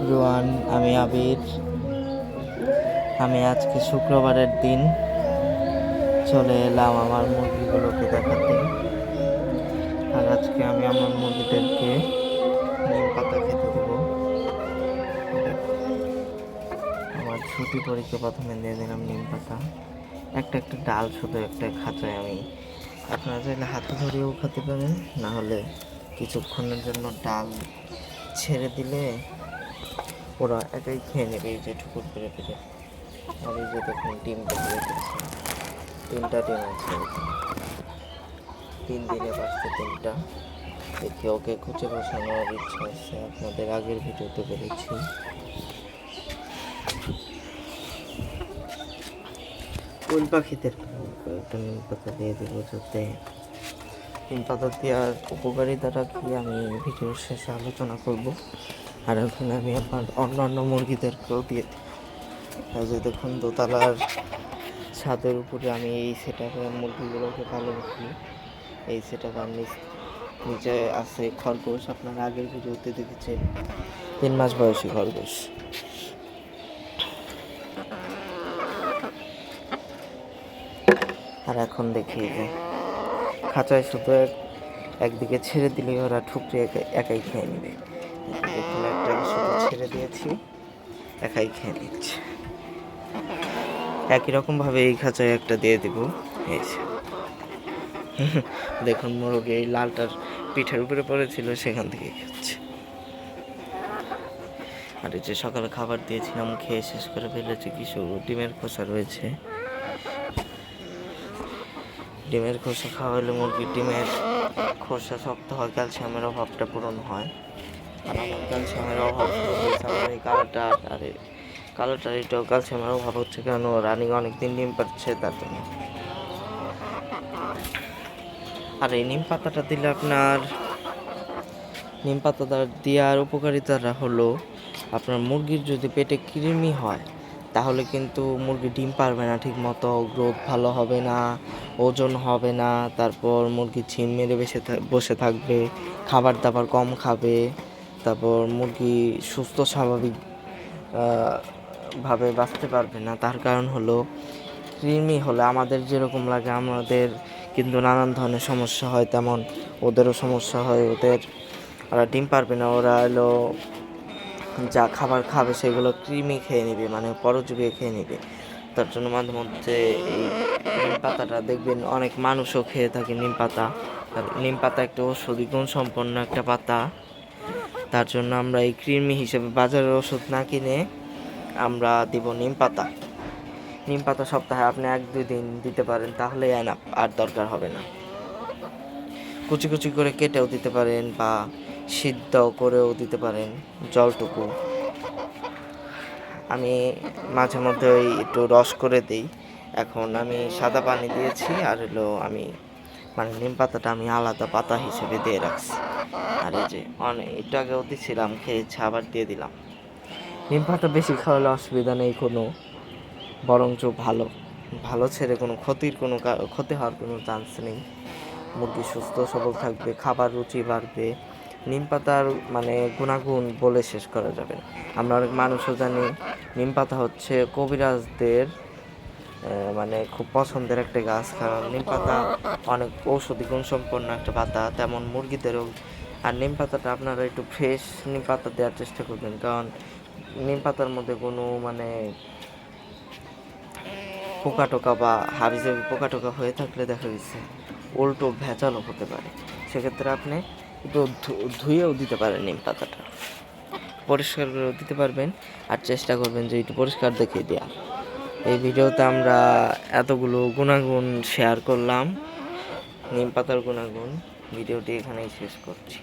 Everyone, আমি আবির। আমি আজকে শুক্রবারের দিন চলে এলাম আমার মুরগিগুলোকে দেখাতে। আর আজকে আমি আমার মুরগিদেরকে নিম পাতা খেতে দেবো। আমার ছুটি পরীক্ষা প্রথমে দিয়ে দিলাম নিম পাতা, একটা ডাল শুধু একটা খাঁচায়। আমি আপনারা চাইলে হাতে ধরেও খেতে পারেন, না হলে কিছুক্ষণের জন্য ডাল ছেড়ে দিলে ওরা একাই খেয়ে নেবে। এই যে ঠুকুর করে ফেলে। আর এই যে দেখুন ডিমটা দিয়ে দিচ্ছে, 3টা ডিম আছে। 3 দিনে বাঁচতে 3টা। দেখি ওকে খুঁজে বসানোর ইচ্ছা আছে, আপনাদের আগের ভিডিওতে বলেছি। কোন পাখিদের একটা নিম পাতা দিয়ে দেবো, যাতে নিম পাতা দেওয়ার উপকারিতাটা কি আমি ভিডিওর শেষে আলোচনা করব। আর এখন আমি আমার অন্যান্য মুরগিদেরকেও দিয়ে দিই। যে দেখুন দোতলার ছাদের উপরে আমি এই সেটআপে মুরগিগুলোকে পালন করি। এই সেটআপের নিচে আছে খরগোশ, আপনারা আগের ভিডিওতে দেখেছেন, 3 মাস বয়সী খরগোশ। আর এখন দেখি যে খাঁচায় শুধু একদিকে ছেড়ে দিলে ওরা ঠুকরে একাই খেয়ে নেবে। দেখুন একটাকে শুধু ছেড়ে দিয়েছি, একাই খেয়ে নিচ্ছে। একই রকমভাবে এই খাঁচায় একটা দিয়ে দেবো। এই দেখুন মুরগি এই লালটার পিঠের উপরে পড়েছিল, সেখান থেকে খাচ্ছে। আর এই যে সকালে খাবার দিয়েছিলাম, খেয়ে শেষ করে ফেলেছি। কিছু ডিমের খোসা রয়েছে, ডিমের খোসা খাওয়ালে মুরগির ডিমের খোসা শক্ত হয়, ক্যালসিয়ামের অভাবটা পূরণ হয়। আর আমার ক্যালসিয়ামের অভাব আমার এই কালোটার এটাও ক্যালসিয়ামের অভাব হচ্ছে, কেন রানিং অনেকদিন ডিম পাচ্ছে তার জন্য। আর এই নিম পাতাটা দিলে আপনার নিম পাতা দেওয়ার উপকারিতাটা হলো, আপনার মুরগির যদি পেটে কৃমি হয় তাহলে কিন্তু মুরগি ডিম পারবে না ঠিক মতো, গ্রোথ ভালো হবে না, ওজন হবে না। তারপর মুরগি ঝিম মেরে বসে থাকবে, খাবার দাবার কম খাবে। তারপর মুরগি সুস্থ স্বাভাবিক ভাবে বাঁচতে পারবে না। তার কারণ হলো, কৃমি হলে আমাদের যেরকম লাগে, আমাদের কিন্তু নানান ধরনের সমস্যা হয়, তেমন ওদেরও সমস্যা হয়। ওরা ডিম পারবে না, ওরা হলো যা খাবার খাবে সেগুলো কৃমি খেয়ে নেবে, মানে পরজীবী খেয়ে নেবে। তার জন্য মাঝে মধ্যে এই নিম পাতাটা দেখবেন অনেক মানুষও খেয়ে থাকে নিম পাতা। নিম পাতা একটা ঔষধি গুণ সম্পন্ন একটা পাতা। তার জন্য আমরা এই কৃমি হিসেবে বাজারের ওষুধ না কিনে আমরা দিব নিম পাতা। নিম পাতা সপ্তাহে আপনি 1-2 দিন দিতে পারেন, তাহলে এনাফ, আর দরকার হবে না। কুচি কুচি করে কেটেও দিতে পারেন বা সিদ্ধ করেও দিতে পারেন জলটুকু। আমি মাঝে মধ্যে ওই একটু রস করে দিই। এখন আমি সাদা পানি দিয়েছি, আর হলো আমি নিম পাতাটা আমি আলাদা পাতা হিসেবে দিয়ে রাখছি। আর এই যে একটু আগেও দিচ্ছিলাম, খেয়েছে, আবার দিয়ে দিলাম। নিম পাতা বেশি খাওয়ালে অসুবিধা নেই কোনো, বরঞ্চ ভালো ছেড়ে কোনো ক্ষতি হওয়ার কোনো চান্স নেই। মুরগি সুস্থ সবল থাকবে, খাবার রুচি বাড়বে। নিম পাতার গুণাগুণ বলে শেষ করা যাবে না। আমরা অনেক মানুষও জানি নিম পাতা হচ্ছে কবিরাজদের খুব পছন্দের একটা গাছ, কারণ নিম পাতা অনেক ঔষধি গুণ সম্পন্ন একটা পাতা, তেমন মুরগিদেরও। আর নিম পাতাটা আপনারা একটু ফ্রেশ নিম পাতা দেওয়ার চেষ্টা করবেন, কারণ নিম পাতার মধ্যে কোনো পোকা টোকা বা হাবিজাবি পোকা টোকা হয়ে থাকলে দেখা গেছে উল্টো ভেজালও হতে পারে। সেক্ষেত্রে আপনি একটু ধুয়েও দিতে পারেন, নিম পাতাটা পরিষ্কার করেও দিতে পারবেন। আর চেষ্টা করবেন যে একটু পরিষ্কার দেখে দেওয়া। এই ভিডিওতে আমরা এতগুলো গুণাগুণ শেয়ার করলাম, নিম পাতার গুণাগুণ। ভিডিওটি এখানেই শেষ করছি।